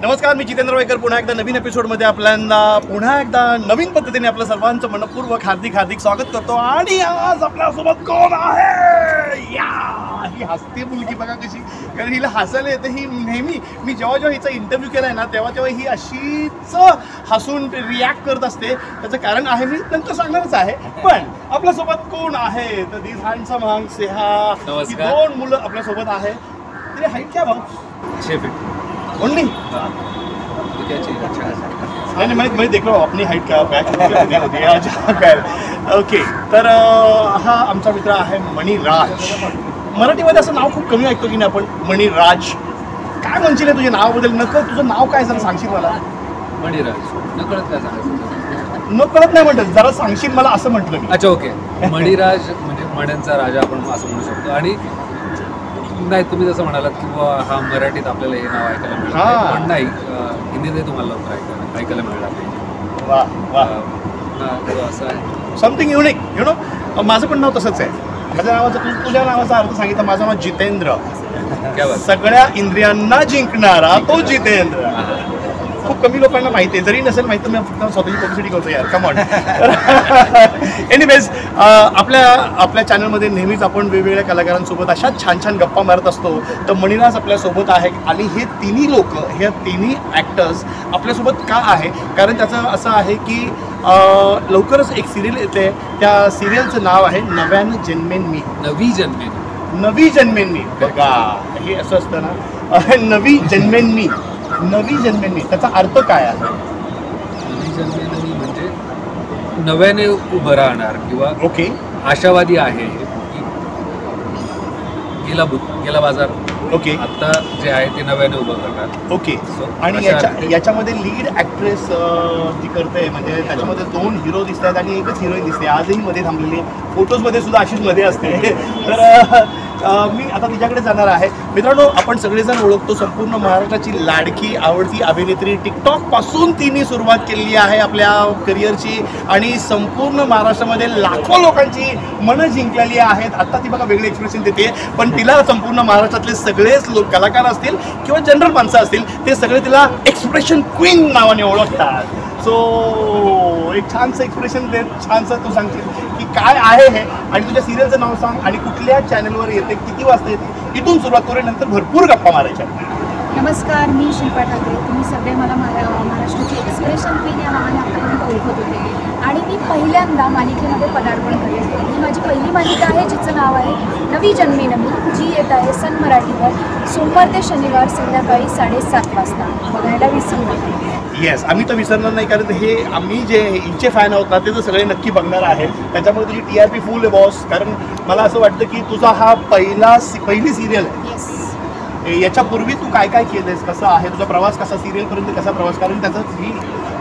नमस्कार, मी जितेंद्र वेकर पुन्हा एकदा नवीन एपिसोडमध्ये आपल्याला पुन्हा एकदा नवीन पद्धतीने आपलं सर्वांचं मनपूर्वक हार्दिक स्वागत करतो. आणि आज आपल्यासोबत कोण आहे? ही हसते मुलगी बघा कशी, कारण हिला हसायला येते. ही नेहमी मी जेव्हा हिचा इंटरव्ह्यू केला आहे ना तेव्हा ही अशीच हसून रिॲक्ट करत असते. त्याचं कारण आहे मी नंतर सांगणारच आहे. पण आपल्यासोबत कोण आहे तर दिस हँडसम हंग सेहा, दोन मुलं आपल्यासोबत आहे. तरी हाईट क्या भाऊ? 6 फीट ओनली. नहीं मैं देख रहा हूँ अपनी हाइट का बैक होती है. ओके, तर हा आमचा मित्र आहे मणिराज. मराठीमध्ये असं नाव खूप कमी ऐकतो की नाही आपण, मणिराज. काय म्हणशील तुझ्या नावाबद्दल? नकळत तुझं नाव काय जरा सांगशील मला? मणिराज. नकळत काय सांगायचं? नकळत नाही म्हणतात, जरा सांगशील मला असं म्हटलं मी. अच्छा, ओके. मणिराज म्हणजे मण्यांचा राजा आपण असं म्हणू शकतो. आणि नाही, तुम्ही जसं म्हणालात की हा मराठीत आपल्याला हे नाव ऐकायला मिळतं, पण नाही हिंदीमध्ये तुम्हाला लवकर ऐकायला मिळणार नाही. वा वा, असं आहे समथिंग युनिक. यु नो, माझं पण नाव तसंच आहे. माझ्या नावाचा तुझ्या नावाचा अर्थ सांगितलं. माझं नाव जितेंद्र. सगळ्या इंद्रियांना जिंकणारा तो जितेंद्र. खूप कमी लोकांना माहिती आहे, जरी नसेल माहिती तर मी फक्त स्वतःची पब्लिसिटी करतो यार, कम ऑन. एनिवेज, आपल्या चॅनलमध्ये नेहमीच आपण वेगवेगळ्या कलाकारांसोबत अशा छान छान गप्पा मारत असतो. तर मणिराज आपल्यासोबत आहे. आणि हे तिन्ही लोक, हे तिन्ही ॲक्टर्स आपल्यासोबत का आहे? कारण त्याचं असं आहे की लवकरच एक सिरियल येते. त्या सिरियलचं नाव आहे नव्यानं जन्मेन मी. नवी जन्मेन मी. बघा, हे असं असतं ना, नवी जन्मेन मी. नवी जन्मेनी त्याचा अर्थ काय आहे? नवी जन्मेनी म्हणजे नव्याने उभं राहणार किंवा ओके आशावादी आहे. गेला बाजार. ओके, आता जे आहे ते नव्याने उभं करणार. ओके. आणि याच्यामध्ये लीड ॲक्ट्रेस जी करते, म्हणजे त्याच्यामध्ये 2 हिरो दिसत आहेत आणि एकच हिरोईन दिसते. आजही मध्ये थांबलेली, फोटोजमध्ये सुद्धा अशीच मध्ये असते. तर मी आता तिच्याकडे जाणार आहे. मित्रांनो, आपण सगळेजण ओळखतो संपूर्ण महाराष्ट्राची लाडकी आवडती अभिनेत्री. टिकटॉकपासून तिने सुरुवात केलेली आहे आपल्या करिअरची आणि संपूर्ण महाराष्ट्रामध्ये लाखो लोकांची मनं जिंकलेली आहेत. आत्ता ती बघा वेगळी एक्सप्रेशन देते, पण तिला संपूर्ण महाराष्ट्रातले सगळेच कलाकार असतील किंवा जनरल माणसं असतील ते सगळे तिला एक्सप्रेशन क्वीन नावाने ओळखतात. सो एक छानसं एक्सप्रेशन देत छानसं तू सांगशील की काय आहे हे, आणि तुझ्या सिरियलचं नाव सांग आणि कुठल्या चॅनलवर येते, किती वाजता येते, इथून सुरुवात करू. नंतर भरपूर गप्पा मारायच्या. नमस्कार, मी शिल्पा ठाकरे. तुम्ही सगळे मला महाराष्ट्राची एक्सप्रेशन क्वीन या नावाने आतापर्यंत ओळखत होते. आणि मी पहिल्यांदा मालिकेमध्ये पदार्पण करेन. ही माझी पहिली मालिका आहे जिचं नाव आहे नवी जन्मेन मी, जी येत आहे सन मराठीवर सोमवार ते शनिवार संध्याकाळी 7:30 वाजता. बघायला विसरू नका. येस, आम्ही तर विसरणार नाही, कारण हे आम्ही जे हिचे फॅन आहोत ना ते तर सगळे नक्की बघणार आहे. त्याच्यामुळे तुझी TRP फुल आहे बॉस. कारण मला असं वाटतं की तुझा हा पहिली सिरियल आहे. याच्यापूर्वी तू काय काय केलंयस, कसं आहे तुझा प्रवास, कसा सिरियलपर्यंत कसा प्रवास? कारण त्याचं मी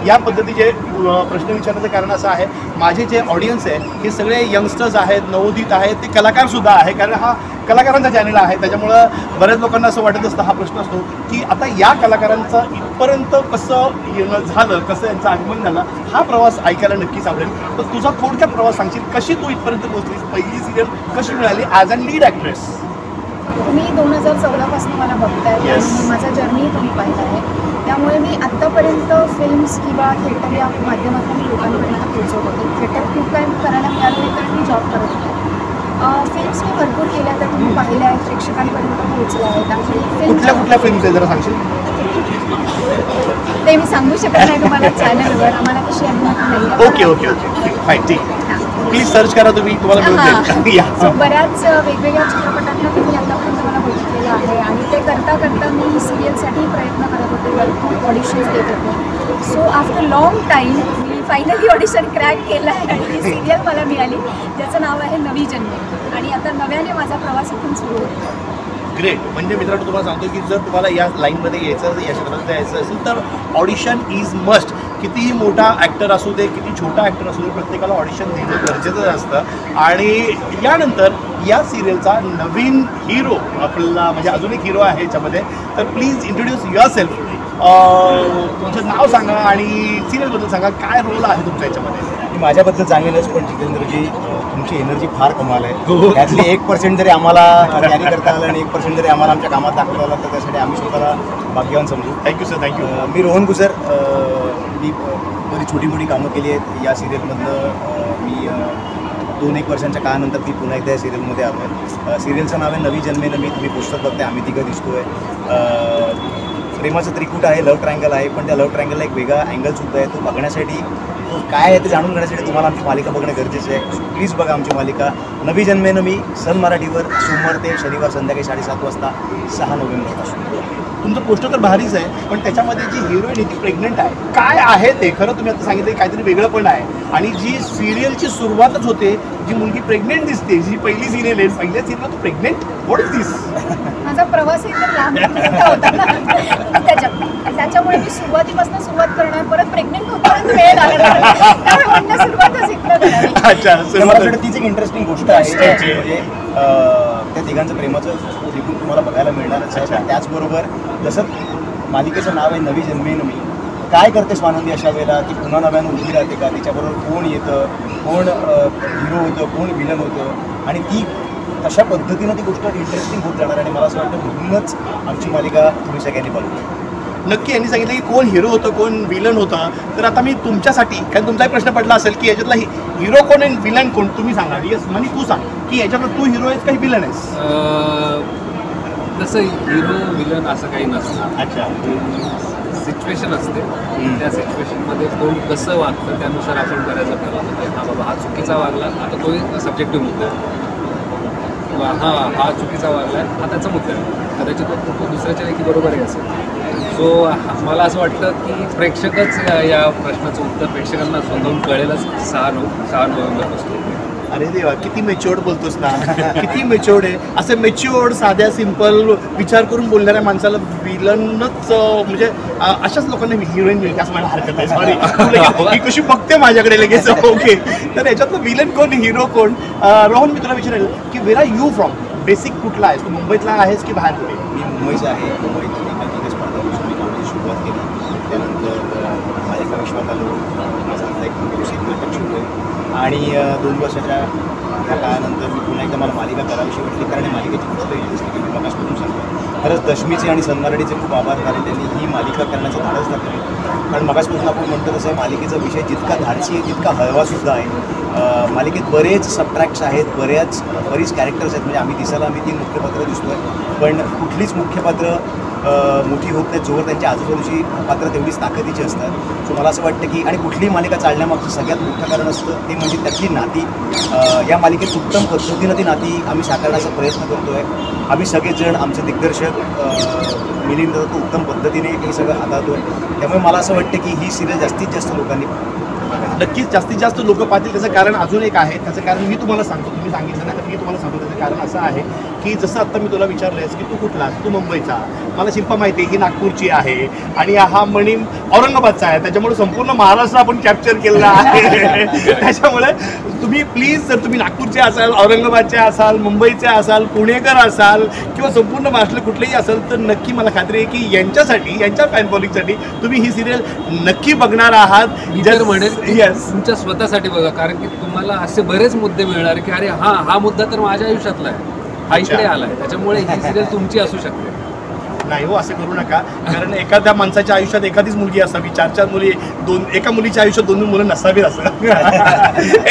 या पद्धतीचे प्रश्न विचारण्याचं कारण असं आहे, माझे जे ऑडियन्स आहे हे सगळे यंगस्टर्स आहेत, नवोदित आहेत, ते कलाकारसुद्धा आहे. कारण हा कलाकारांचा चॅनल आहे. त्याच्यामुळं बऱ्याच लोकांना असं वाटत असतं, हा प्रश्न असतो की आता या कलाकारांचं इथपर्यंत कसं येणं झालं, कसं यांचं आगमन झालं, हा प्रवास ऐकायला नक्कीच आवडेल. तर तुझा थोडक्यात प्रवास सांगशील, कशी तू इथपर्यंत पोहोचलीस, पहिली सिरियल कशी मिळाली ॲज अ लीड ॲक्ट्रेस? तुम्ही 2014 मला बघताय आणि माझा जर्नी तुम्ही पाहिला आहे. त्यामुळे मी आत्तापर्यंत फिल्म्स किंवा थिएटर या माध्यमातून मी लोकांपर्यंत पोहोचवत होते. थिएटर खूप काही करायला मिळालं नाही, कारण मी जॉब करत होते. फिल्म्स मी भरपूर केल्या, तर तुम्ही पाहिल्या आहेत, प्रेक्षकांपर्यंत पोहोचल्या आहेत. आणि कुठल्या फिल्म्स आहे जरा सांगशील? ते मी सांगू शकत नाही तुम्हाला चॅनलवर, आम्हाला तशी अनुमती नाही. ओके ओके ओके, फाईन, ठीक. प्लीज सर्च करा, तुम्हाला मिळून बऱ्याच वेगवेगळ्या चित्रपटांना तुम्ही आतापर्यंत मला बघितलेलं आहे. आणि ते करता करता मी सिरियलसाठी प्रयत्न करत होते, भरपूर ऑडिशन्स देत होते. सो आफ्टर लॉंग टाईम मी फायनली ऑडिशन क्रॅक केलं आहे आणि ही सिरियल मला मिळाली, ज्याचं नाव आहे नवी जन्मे. आणि आता नव्याने माझा प्रवास इथून सुरू होतो. ग्रेट. म्हणजे मित्रांनो, तुम्हाला सांगतो की जर तुम्हाला या लाईनमध्ये यायचं, या क्षेत्रात यायचं असेल तर ऑडिशन इज मस्ट. कितीही मोठा ॲक्टर असू दे, किती छोटा ॲक्टर असू दे, प्रत्येकाला ऑडिशन देणं गरजेचं असतं. आणि यानंतर या सिरियलचा नवीन हिरो आपल्याला, म्हणजे अजून एक हिरो आहे याच्यामध्ये, तर प्लीज इंट्रोड्यूस युअर सेल्फ. तुमचं नाव सांगा आणि सिरियलबद्दल सांगा, काय रोल आहे तुमच्या याच्यामध्ये? माझ्याबद्दल सांगेलच, पण जितेंद्रजी तुमची एनर्जी फार कमाल आहे. त्यातली 1% जरी आम्हाला कॅरी करता आलं आणि 1% जरी आम्हाला आमच्या कामात दाखवता आलं तर त्यासाठी आम्ही स्वतःला भाग्यवान समजू. Thank you sir, thank you. मी रोहन गुजर. मी बरी छोटी मोठी कामं केली आहेत या सिरियलमधनं. मी 2-1 वर्षांच्या काळानंतर ती पुन्हा एकदा या सिरियलमध्ये आलो आहे. सिरियलचं नाव आहे नवी जन्मे नमी. तुम्ही पुस्तक बघते, आम्ही तिघं दिसतोय. प्रेमाचं त्रिकूट आहे, लव्ह ट्रायंगल आहे, पण त्या लव्ह ट्रायंगलला एक वेगळा अँगलसुद्धा आहे. तो बघण्यासाठी, तो काय आहे ते जाणून घेण्यासाठी तुम्हाला आमची मालिका बघणं गरजेचं आहे. प्लीज बघा आमची मालिका नवी जन्मे नमी, सन मराठीवर सोमवार ते शनिवार संध्याकाळी 7:30 वाजता 6 नोव्हेंबरपासून. तुमचं पोस्टर तर भारीच आहे, पण त्याच्यामध्ये जी हिरोईन आहे ती प्रेग्नंट आहे. काय आहे ते? खरं तुम्ही आता सांगितलं काहीतरी वेगळं पण आहे. आणि जी सिरियलची सुरुवातच होते, जी मुलगी प्रेग्नेंट दिसते, जी पहिली सिरियल आहे, पहिल्या सिरियल तू प्रेग्नेंट, व्हॉट इज दिस? माझा प्रवास एकदम लांब होता ना त्याच्यामुळे मी सुरुवातीपासून सुरुवात करणार, परत प्रेग्नेंट होतापर्यंत वेळ लागणार, त्यामुळे म्हणलं सुरुवातच इथनं करावी. अच्छा, मला वाटतं तीच एक इंटरेस्टिंग गोष्ट आहे. म्हणजे त्या तिघांचं प्रेमाचं त्रिकूट तुम्हाला बघायला मिळणारच आहे. त्याचबरोबर जसं मालिकेचं नाव आहे नवी जन्मे नमी, काय करते स्वानंदी अशा वेळेला? ती पुन्हा नव्यानं उभी राहते का? तिच्याबरोबर कोण येतं, कोण हिरो होतं, कोण विलन होतं, आणि ती तशा पद्धतीनं ती गोष्ट इंटरेस्टिंग होत जाणार. आणि मला असं वाटतं म्हणूनच आमची मालिका तुम्ही सगळ्यांनी बघू. नक्की. यांनी सांगितलं की कोण हिरो होतं, कोण विलन होता. तर आता मी तुमच्यासाठी, कारण तुमचाही प्रश्न पडला असेल की याच्यातला हिरो कोण आणि विलन कोण, तुम्ही सांगा. येस म्हणजे तू सांग की याच्यामध्ये तू हिरो आहेस काही विलन आहेस? तसं हिरो विलन असं काही नसतं. अच्छा. सिच्युएशन असते, त्या सिच्युएशनमध्ये कोण कसं वागतं त्यानुसार आपण करायचा प्रयत्न करतो. हा बाबा हा चुकीचा वागला, आता तो सब्जेक्टिव्ह मुद्दा आहे. किंवा हा चुकीचा वागला आहे, हा त्याचा मुद्दा आहे. कदाचित तो दुसऱ्याच्या लेखी बरोबरही असेल. सो मला असं वाटतं की प्रेक्षकच या प्रश्नाचं उत्तर प्रेक्षकांना स्वतःहून कळेलच 6 नोव्हेंबरपासून. अरे देवा, किती मेच्युअर्ड बोलतोस ना, किती मेच्युअर्ड आहे. असं मेच्युअर्ड, साध्या सिम्पल विचार करून बोलणाऱ्या माणसाला विलनच, म्हणजे अशाच लोकांना हिरोईन मिळते असं मला हरकत नाही. सॉरी, ही कशी बघते माझ्याकडे लगेच. ओके, तर याच्यातलं विलन कोण, हिरो कोण? रोहन, मी तुला विचारेल की वेर आर यू फ्रॉम? बेसिक कुठला आहेस तू? मुंबईतला आहेस की बाहेर कुठे? मी मुंबईचा आहे. मुंबईत एकांकिका स्पर्धापासून मी कामाची सुरुवात केली. त्यानंतर मालिका विश्वात आलो. माझा आता एक म्युझिक नाटक सुरू आहे. आणि 2 वर्षाच्या त्या काळानंतर मी पुन्हा एकदा मला मालिका करावीशी वाटली, कारण मालिकेची गोष्ट इंटरेस्टिंग मी मगाच करून सांगतो. खरंच दशमीचे आणि सनमराठीचे खूप आभार, कारण त्यांनी ही मालिका करण्याचं धाडस दाखवलं. कारण मगाचपासून आपण म्हणतो तसं मालिकेचा विषय जितका धाडसी आहे तितका हळवासुद्धा आहे. मालिकेत बरेच सबट्रॅक्ट्स आहेत, बरीच कॅरेक्टर्स आहेत. म्हणजे आम्ही 3 मुख्य पात्र दिसतो आहे, पण कुठलीच मुख्य पात्र मोठी होत नाही जोवर त्यांच्या आजूबाजूची पात्र तेवढीच ताकदीची असतात. सो मला असं वाटतं की, आणि कुठलीही मालिका चालण्यामागचं सगळ्यात मोठं कारण असतं ते म्हणजे त्यातली नाती. या मालिकेत उत्तम पद्धतीनं ती नाती आम्ही साकारण्याचा प्रयत्न करतो आहे. आम्ही सगळेजण, आमचे दिग्दर्शक मिलिंद तो उत्तम पद्धतीने हे सगळं हाताळतो आहे. त्यामुळे मला असं वाटतं की ही सिरियल जास्तीत जास्त लोकांनी नक्कीच जास्तीत जास्त लोक पाहतील. त्याचं कारण अजून एक आहे. त्याचं कारण मी तुम्हाला सांगतो, तुम्ही सांगितलं नाही तर मी तुम्हाला सांगतो. त्याचं कारण असं आहे की जसं आत्ता मी तुला विचारलंयस की तू कुठला, तू मुंबईचा, मला शिल्पा माहिती आहे ही नागपूरची आहे आणि हा मणिम औरंगाबादचा आहे. त्याच्यामुळे संपूर्ण महाराष्ट्र आपण कॅप्चर केलेला आहे. त्याच्यामुळे तुम्ही प्लीज, जर तुम्ही नागपूरचे असाल, औरंगाबादचे असाल, मुंबईचे असाल, पुणेकर असाल किंवा संपूर्ण महाराष्ट्र कुठलेही असाल, तर नक्की मला खात्री आहे की यांच्यासाठी, यांच्या फॅन फॉलोइंगसाठी तुम्ही ही सिरियल नक्की बघणार आहात. जर म्हणेल तुमच्या स्वतःसाठी बघा, कारण की तुम्हाला असे बरेच मुद्दे मिळणार की अरे हा मुद्दा तर माझ्या आयुष्यातला आहे, हा इकडे आलाय, त्याच्यामुळे ही सिरियल तुमची असू शकते. नाही हो, असं करू नका. कारण एखाद्या माणसाच्या आयुष्यात एखादीच मुलगी असावी, 4 मुली, एका मुलीच्या आयुष्यात 2 मुलं नसावीत असं.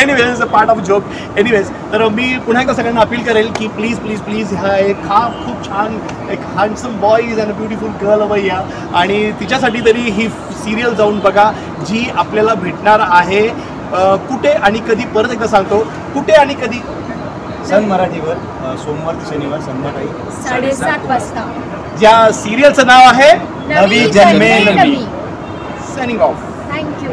Anyways, a part of joke. Anyways, तर मी पुन्हा एकदा सगळ्यांना अपील करेल की प्लीज प्लीज प्लीज हा खूप छान एक handsome boy is and a beautiful girl अवय्या, आणि तिच्यासाठी तरी ही सिरियल जाऊन बघा, जी आपल्याला भेटणार आहे कुठे आणि कधी. परत एकदा सांगतो, कुठे आणि कधी? सन मराठीवर सोमवार ते शनिवार संध्याकाळी 7:30 वाजता. ज्या सिरियलचं नाव आहे नवी जन्मे नमी. Signing off. थँक्यू.